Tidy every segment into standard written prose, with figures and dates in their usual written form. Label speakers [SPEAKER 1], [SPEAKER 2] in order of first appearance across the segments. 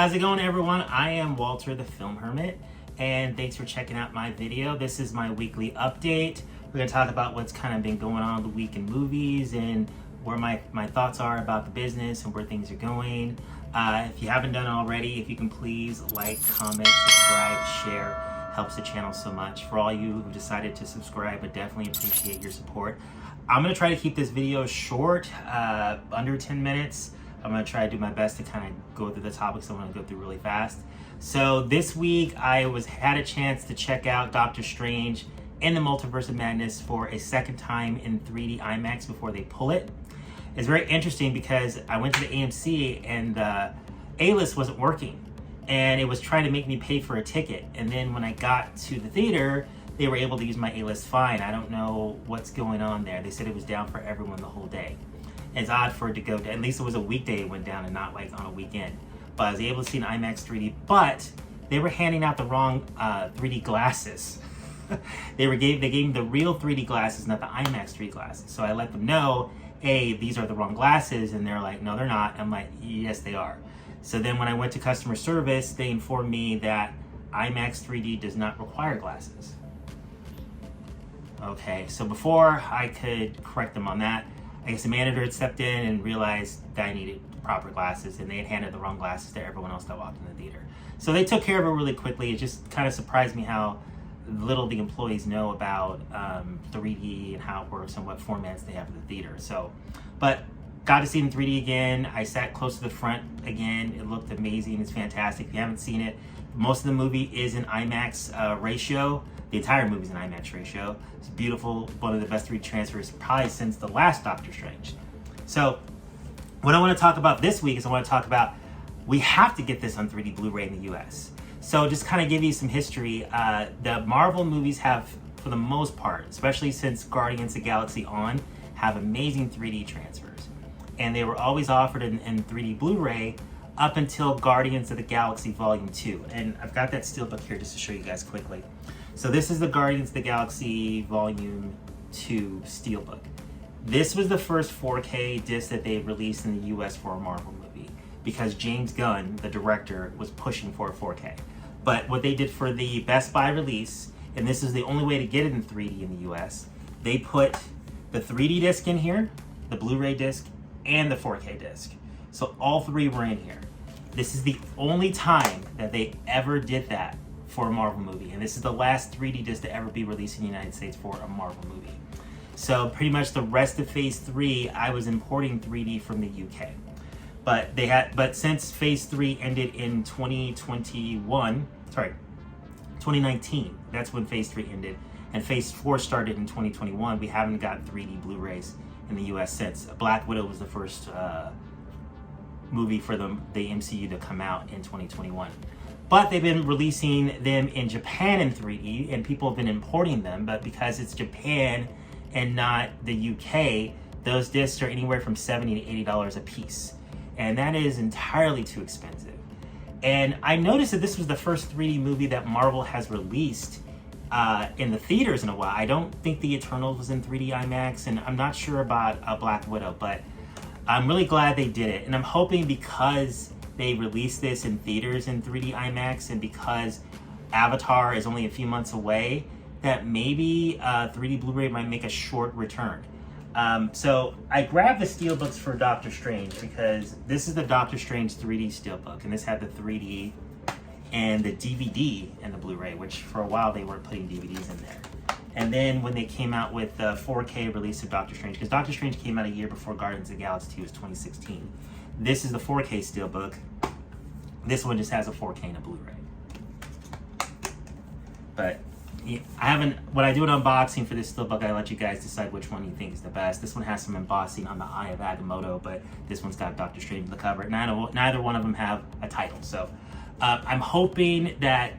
[SPEAKER 1] How's it going, everyone? I am Walter the Film Hermit, and thanks for checking out my video. This is my weekly update. We're going to talk about what's kind of been going on the week in movies and where my thoughts are about the business and where things are going. If you haven't done it already, if you can please like, comment, subscribe, share. Helps the channel so much. For all you who decided to subscribe, I definitely appreciate your support. I'm going to try to keep this video short, under 10 minutes. I'm going to try to do my best to kind of go through the topics I want to go through really fast. So this week I had a chance to check out Doctor Strange in the Multiverse of Madness for a second time in 3D IMAX before they pull it. It's very interesting because I went to the AMC and the A-list wasn't working, and it was trying to make me pay for a ticket. And then when I got to the theater, they were able to use my A-list fine. I don't know what's going on there. They said it was down for everyone the whole day. It's odd for it to go down. At least it was a weekday it went down and not like on a weekend. But I was able to see an IMAX 3D, but they were handing out the wrong 3D glasses. They gave me the real 3D glasses, not the IMAX 3D glasses. So I let them know, hey, these are the wrong glasses, and they're like, no, they're not. I'm like, yes, they are. So then when I went to customer service, they informed me that IMAX 3D does not require glasses. Okay, so before I could correct them on that, I guess the manager had stepped in and realized that I needed proper glasses, and they had handed the wrong glasses to everyone else that walked in the theater. So they took care of it really quickly. It just kind of surprised me how little the employees know about 3D and how it works and what formats they have in the theater. So, but got to see it in 3D again. I sat close to the front again. It looked amazing. It's fantastic. If you haven't seen it, most of the movie is in IMAX ratio. The entire movie's in IMAX ratio. It's beautiful. One of the best 3D transfers probably since the last Doctor Strange. So what I want to talk about this week is I want to talk about we have to get this on 3D Blu-ray in the US. So just kind of give you some history. The Marvel movies have, for the most part, especially since Guardians of the Galaxy on, have amazing 3D transfers. And they were always offered in 3D Blu-ray up until Guardians of the Galaxy Volume 2. And I've got that steelbook here just to show you guys quickly. So this is the Guardians of the Galaxy Volume 2 steelbook. This was the first 4K disc that they released in the US for a Marvel movie because James Gunn, the director, was pushing for a 4K. But what they did for the Best Buy release, and this is the only way to get it in 3D in the US, they put the 3D disc in here, the Blu-ray disc, and the 4K disc. So all three were in here. This is the only time that they ever did that for a Marvel movie, and this is the last 3D disc to ever be released in the United States for a Marvel movie. So pretty much the rest of Phase 3, I was importing 3D from the UK. But since Phase 3 ended in 2019, that's when Phase 3 ended, and Phase 4 started in 2021, we haven't got 3D Blu-rays in the US since. Black Widow was the first movie for the MCU to come out in 2021. But they've been releasing them in Japan in 3D, and people have been importing them, but because it's Japan and not the UK, those discs are anywhere from $70 to $80 a piece. And that is entirely too expensive. And I noticed that this was the first 3D movie that Marvel has released in the theaters in a while. I don't think The Eternals was in 3D IMAX, and I'm not sure about Black Widow, but I'm really glad they did it. And I'm hoping because they released this in theaters in 3D IMAX, and because Avatar is only a few months away, that maybe 3D Blu-ray might make a short return. So I grabbed the steelbooks for Doctor Strange because this is the Doctor Strange 3D steelbook, and this had the 3D and the DVD and the Blu-ray, which for a while they weren't putting DVDs in there. And then when they came out with the 4K release of Doctor Strange, because Doctor Strange came out a year before Guardians of the Galaxy 2, was 2016. This is the 4K steelbook. This one just has a 4K and a Blu-ray. But when I do an unboxing for this steelbook, I let you guys decide which one you think is the best. This one has some embossing on the Eye of Agamotto, but this one's got Doctor Strange on the cover. Neither one of them have a title. So I'm hoping that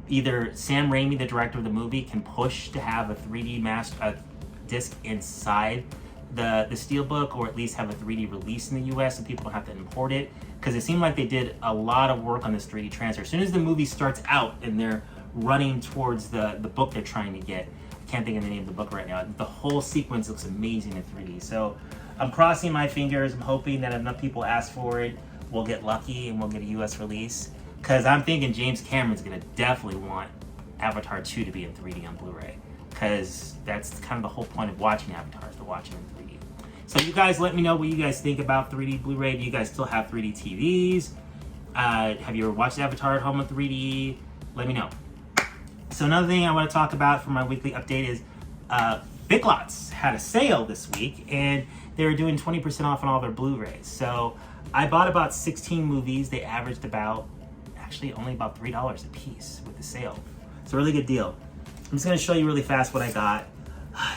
[SPEAKER 1] either Sam Raimi, the director of the movie, can push to have a 3D disc inside the steelbook, or at least have a 3D release in the US so people don't have to import it, because it seemed like they did a lot of work on this 3D transfer. As soon as the movie starts out and they're running towards the book they're trying to get, I can't think of the name of the book right now, the whole sequence looks amazing in 3D. So I'm crossing my fingers. I'm hoping that enough people ask for it. we'll get lucky and we'll get a US release. Because I'm thinking James Cameron's going to definitely want Avatar 2 to be in 3D on Blu-ray. Because that's kind of the whole point of watching Avatar, is to watch it in 3D. So you guys let me know what you guys think about 3D Blu-ray. Do you guys still have 3D TVs? Have you ever watched Avatar at home in 3D? Let me know. So another thing I want to talk about for my weekly update is Big Lots had a sale this week, and they were doing 20% off on all their Blu-rays. So I bought about 16 movies. They averaged only about $3 a piece with the sale. It's a really good deal. I'm just going to show you really fast what I got.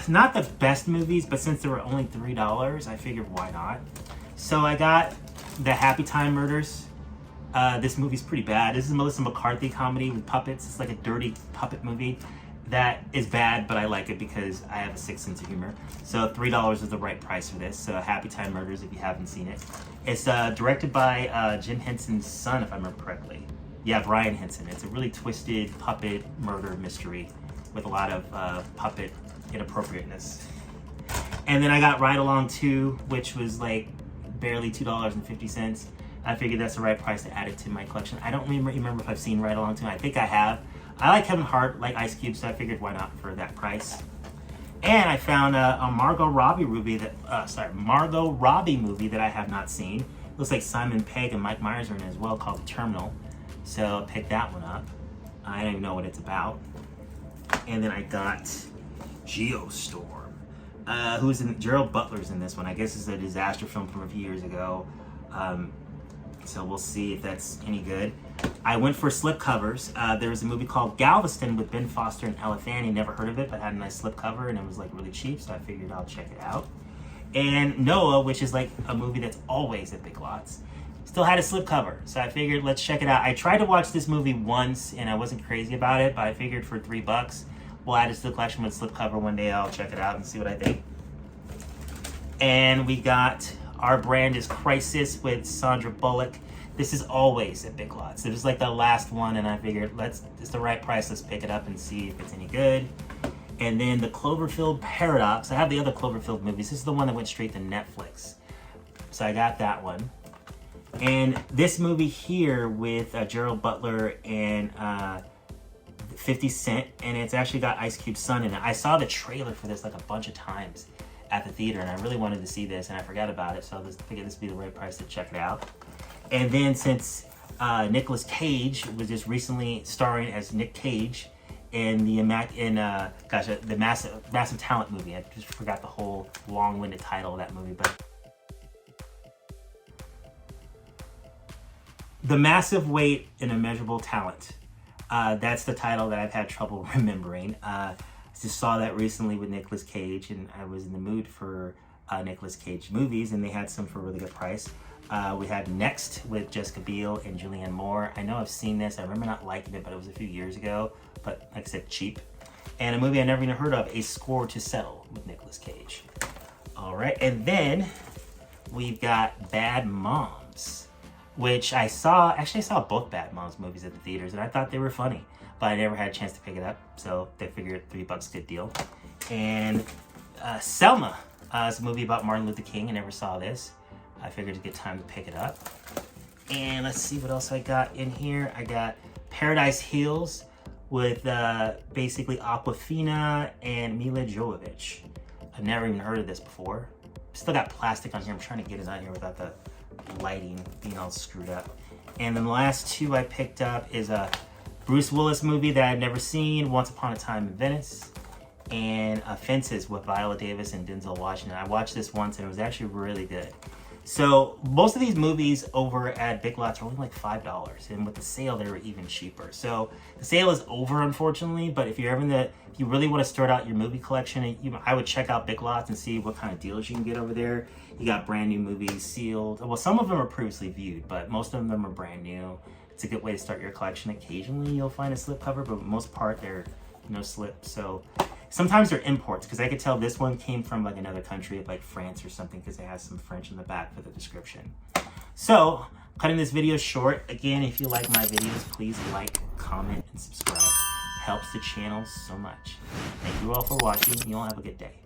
[SPEAKER 1] Not the best movies, but since they were only $3, I figured why not. So I got The Happy Time Murders. This movie's pretty bad. This is a Melissa McCarthy comedy with puppets. It's like a dirty puppet movie that is bad, but I like it because I have a sixth sense of humor. So $3 is the right price for this. So Happy Time Murders, if you haven't seen it. It's directed by Jim Henson's son, if I remember correctly. Yeah, Brian Henson. It's a really twisted puppet murder mystery with a lot of puppet inappropriateness. And then I got Ride Along 2, which was like barely $2.50. I figured that's the right price to add it to my collection. I don't remember if I've seen Ride Along 2. I think I have. I like Kevin Hart, like Ice Cube, so I figured why not for that price. And I found a Margot Robbie movie that I have not seen. Looks like Simon Pegg and Mike Myers are in it as well, called The Terminal. So I picked that one up. I don't even know what it's about. And then I got Geostorm. Gerald Butler's in this one. I guess it's a disaster film from a few years ago. So we'll see if that's any good. I went for slipcovers. There was a movie called Galveston with Ben Foster and Ella Fanning. Never heard of it, but had a nice slipcover, and it was like really cheap, so I figured I'll check it out. And Noah, which is like a movie that's always at Big Lots, still had a slipcover, so I figured let's check it out. I tried to watch this movie once, and I wasn't crazy about it, but I figured for $3, we'll add it to the collection with slipcover one day. I'll check it out and see what I think. And we got Our Brand is Crisis with Sandra Bullock. This is always at Big Lots. It was like the last one, and I figured it's the right price. Let's pick it up and see if it's any good. And then the Cloverfield Paradox. I have the other Cloverfield movies. This is the one that went straight to Netflix. So I got that one. And this movie here with Gerald Butler and 50 Cent, and it's actually got Ice Cube's son in it. I saw the trailer for this like a bunch of times at the theater, and I really wanted to see this, and I forgot about it, so I figured this would be the right price to check it out. And then since Nicolas Cage was just recently starring as Nick Cage in the Massive Talent movie. I just forgot the whole long-winded title of that movie, but The Massive Weight and Immeasurable Talent. That's the title that I've had trouble remembering. I just saw that recently with Nicolas Cage, and I was in the mood for Nicolas Cage movies, and they had some for a really good price. We had Next with Jessica Biel and Julianne Moore. I know I've seen this. I remember not liking it, but it was a few years ago. But like I said, cheap. And a movie I never even heard of, A Score to Settle with Nicolas Cage. All right, and then we've got Bad Moms, which I saw both Bad Moms movies at the theaters, and I thought they were funny, but I never had a chance to pick it up, so they figured $3 good deal. And Selma is a movie about Martin Luther King. I never saw this. I figured it's a good time to pick it up. And let's see what else I got in here. I got Paradise Hills with basically Awkwafina and Mila Jovovich. I've never even heard of this before. Still got plastic on here. I'm trying to get it on here without the lighting being all screwed up. And then the last two I picked up is a Bruce Willis movie that I've never seen, Once Upon a Time in Venice, and Fences with Viola Davis and Denzel Washington. I watched this once and it was actually really good. So most of these movies over at Big Lots are only like $5, and with the sale they were even cheaper. So the sale is over, unfortunately, but if you're if you really want to start out your movie collection, I would check out Big Lots and see what kind of deals you can get over there. You got brand new movies sealed. Well, some of them are previously viewed, but most of them are brand new. It's a good way to start your collection. Occasionally you'll find a slipcover, but for the most part they're no slip. So sometimes they're imports, because I could tell this one came from like another country, like France or something, because it has some French in the back for the description. So, cutting this video short. Again, if you like my videos, please like, comment, and subscribe. Helps the channel so much. Thank you all for watching. You all have a good day.